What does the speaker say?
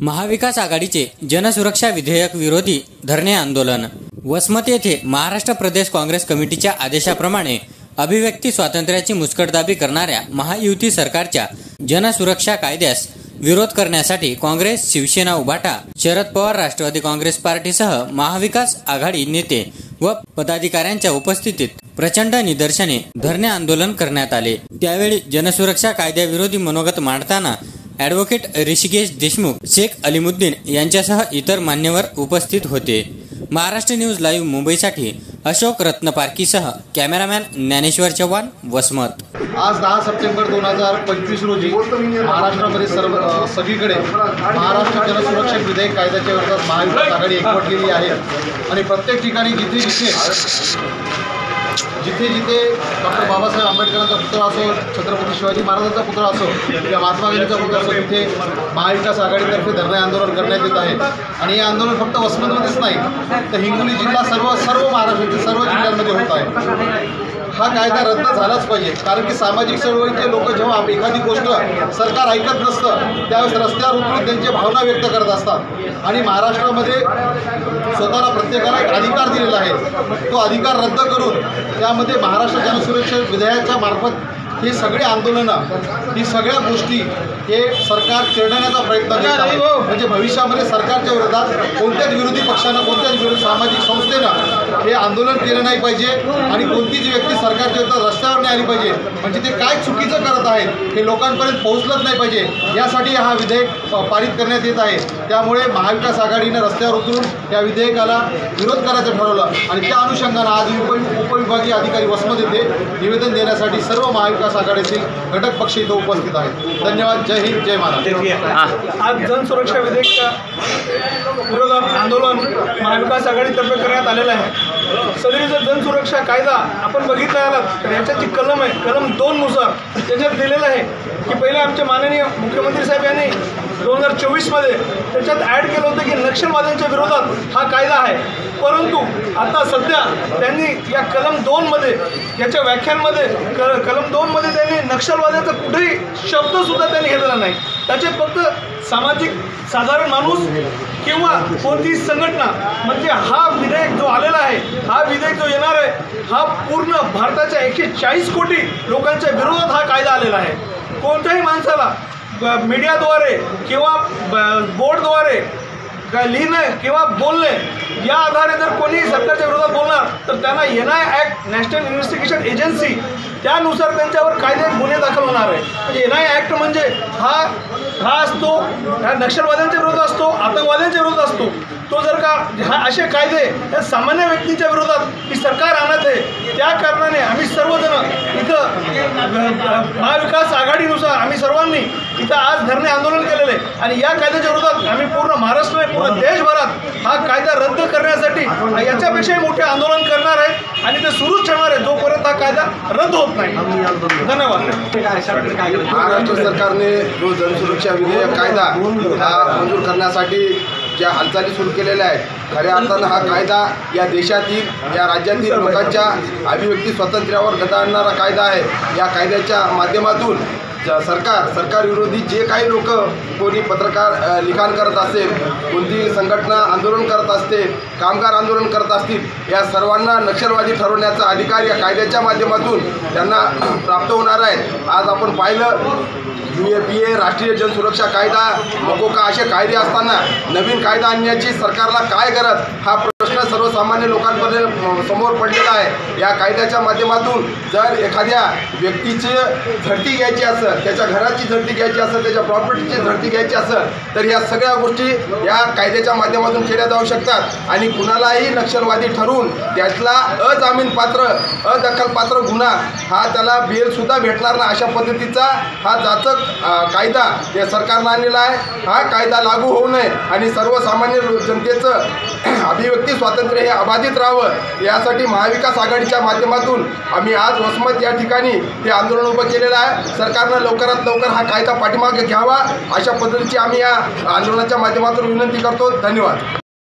महाविकास आघाडीचे जनसुरक्षा विधेयक विरोधी धरणे आंदोलन। वसमत येथे महाराष्ट्र प्रदेश काँग्रेस कमिटीच्या आदेशाप्रमाणे अभिव्यक्ती स्वातंत्र्याची मुस्कटदाबी करणाऱ्या महायुती सरकारच्या जनसुरक्षा कायद्यास विरोध करण्यासाठी काँग्रेस, शिवसेना, उभाटा, शरद पवार राष्ट्रवादी काँग्रेस पार्टीसह महाविकास आघाडी नेते व पदाधिकाऱ्यांच्या उपस्थितीत प्रचंड निदर्शने, धरणे आंदोलन करण्यात आले। त्यावेळी जनसुरक्षा कायद्याविरोधी मनोगत मांडताना ॲडव्होकेट ऋषिकेश देशमुख, शेख अलीमुद्दीन यांच्यासह इतर मान्यवर उपस्थित होते। महाराष्ट्र न्यूज लाईव्ह मुंबईसाठी अशोक रत्नपारकीसह कॅमेरामॅन ज्ञानेश्वर चव्हाण, वसमत। आज 10 सप्टेंबर 2025 रोजी महाराष्ट्रामध्ये सगळीकडे महाराष्ट्र जनसुरक्षा विधेयक कायद्याच्या विरोधात महाविकास आघाडी एकवटलेली आहे आणि प्रत्येक ठिकाणी जिथे डॉक्टर बाबासाहेब आंबेडकरांचा पुतळा असो, छत्रपती शिवाजी महाराजांचा पुतळा असो किंवा महात्मा गांधींचा पुतळा असो, तिथे महाविकास आघाडीतर्फे धरणे आंदोलन करण्यात येत आहे। आणि हे आंदोलन फक्त वसमतमध्येच नाही तर हिंगोली जिल्हा सर्व महाराष्ट्रातील सर्व जिल्ह्यांमध्ये होत आहे। हा कायदा रद्द झालाच पाहिजे, कारण की सामाजिक चळवळीचे लोक जेव्हा एखादी गोष्ट सरकार ऐकत नसतं त्यावेळेस रस्त्यावर उतरून त्यांची भावना व्यक्त करत असतात आणि महाराष्ट्रामध्ये स्वतःला प्रत्येकाला एक अधिकार दिलेला आहे। तो अधिकार रद्द करून त्यामध्ये महाराष्ट्र जनसुरक्षा विधेयकाच्या मार्फत हे सगळे आंदोलनं, ही सगळ्या गोष्टी हे सरकार चिरडण्याचा प्रयत्न करत आहे। म्हणजे भविष्यामध्ये सरकारच्या विरोधात कोणत्याच विरोधी पक्षानं, कोणत्याच विरोधी सामाजिक संस्थेनं हे आंदोलन केलं नाही पाहिजे आणि कोणतीच व्यक्ती सरकारच्या विरोधात रस्त्यावर नाही आली पाहिजे। म्हणजे ते काय चुकीचं करत आहेत हे लोकांपर्यंत पोहोचलंच नाही पाहिजे, यासाठी हा विधेयक पारित करण्यात येत आहे। त्यामुळे महाविकास आघाडीनं रस्त्यावर उतरून या विधेयकाला विरोध करायचं ठरवलं आणि त्या अनुषंगानं आज उपविभागीय अधिकारी वसमत येथे निवेदन देण्यासाठी सर्व महाविकास आघाडीतील घटक पक्ष इथं उपस्थित आहेत। धन्यवाद। जय हिंद, जय महाराष्ट्र। आज जनसुरक्षा विधेयकाच्या विरोधात आंदोलन महाविकास आघाडीतर्फे करण्यात आलेलं आहे। सदरीचा जनसुरक्षा कायदा आपण बघितला तर याच्यात जी कलम आहे, कलम 2 नुसार त्याच्यात दिलेलं आहे की पहिले आमचे माननीय मुख्यमंत्री साहेब यांनी 2024 त्याच्यात ॲड केलं होतं की नक्षलवाद्यांच्या विरोधात हा कायदा आहे। परंतु आता सध्या त्यांनी या कलम 2 याच्या व्याख्यानमध्ये कलम 2 त्यांनी नक्षलवाद्याचा कुठेही शब्दसुद्धा त्यांनी घेतला नाही। त्याचे फक्त सामाजिक साधारण माणूस किंवा कोणतीही संघटना, म्हणजे हा विधेयक जो आलेला आहे, हा विधेयक जो येणार आहे, हा पूर्ण भारताच्या 140 कोटी लोकांच्या विरोधात हा कायदा आलेला आहे। कोणत्याही माणसाला मीडियाद्वारे किंवा बोर्डद्वारे लिहिणे किंवा बोलणे या आधारे जर कोणी सरकारच्या विरोधात बोलणार तर त्यांना NI act, national investigation agency, त्यानुसार त्यांच्यावर कायदे गुन्हे दाखल होणार आहे। म्हणजे NI ॲक्ट म्हणजे हा असतो, ह्या नक्षलवाद्यांच्या विरोधात असतो, आतंकवाद्यांच्या विरोधात असतो। तो जर का असे कायदे या सामान्य व्यक्तींच्या विरोधात ही सरकार आणत आहे, त्या कारणाने आम्ही सर्वजण इथं महाविकास आघाडीनुसार आम्ही सर्वांनी इथं आज धरणे आंदोलन केलेले आहे आणि या कायद्याच्या विरोधात आम्ही पूर्ण महाराष्ट्र, पूर्ण देशभरात हा कायदा रद्द करण्यासाठी याच्यापेक्षाही मोठे आंदोलन करणार आहे आणि ते सुरूच ठेवणार आहे जोपर्यंत हा कायदा रद्द होत नाही। धन्यवाद। महाराष्ट्र सरकारने जो जनसुरक्षा विधेयक कायदा हा मंजूर करण्यासाठी ज्या हालचाली सुरू केलेल्या आहेत, खऱ्या अर्थानं हा कायदा या देशातील, या राज्यातील लोकांच्या अभिव्यक्ती स्वातंत्र्यावर गदा आणणारा कायदा आहे। या कायद्याच्या माध्यमातून सरकार विरोधी जे काही लोक, कोणी पत्रकार लिखाण करत असेल, कोणती संघटना आंदोलन करत असते, कामगार आंदोलन करत असतील, या सर्वांना नक्षलवादी ठरवण्याचा अधिकार या कायद्याच्या माध्यमातून त्यांना प्राप्त होणार आहे। आज आपण पाहिलं UAPA, राष्ट्रीय जनसुरक्षा कायदा, मकोका असे कायदे असताना नवीन कायदा आणण्याची सरकारला काय गरज, हा प्रश्न सर्वसामान्य लोकांपर्यंत समोर पडलेला आहे। या कायद्याच्या माध्यमातून जर एखाद्या व्यक्तीची झडती घ्यायची असेल, त्याच्या घराची झडती घ्यायची असेल, त्याच्या प्रॉपर्टीची झडती घ्यायची असेल तर या सगळ्या गोष्टी या कायद्याच्या माध्यमातून केल्या जाऊ शकतात आणि कुणालाही नक्षलवादी ठरवून त्यातला अजामीनपात्र, अदखलपात्र गुन्हा हा त्याला बेलसुद्धा भेटणार नाही, अशा पद्धतीचा हा जाचक कायदा या सरकारनं आणलेला आहे। हा कायदा लागू होऊ नये आणि सर्वसामान्य जनतेचं अभिव्यक्ती स्वातंत्र्य हे अबाधित राहावं, यासाठी महाविकास आघाडीच्या माध्यमातून आम्ही आज वसमत या ठिकाणी हे आंदोलन उभं केलेलं आहे। सरकारनं लवकरात लवकर हा कायदा पाठीमागे घ्यावा, अशा पद्धतीची आम्ही या आंदोलनाच्या माध्यमातून विनंती करतो। धन्यवाद।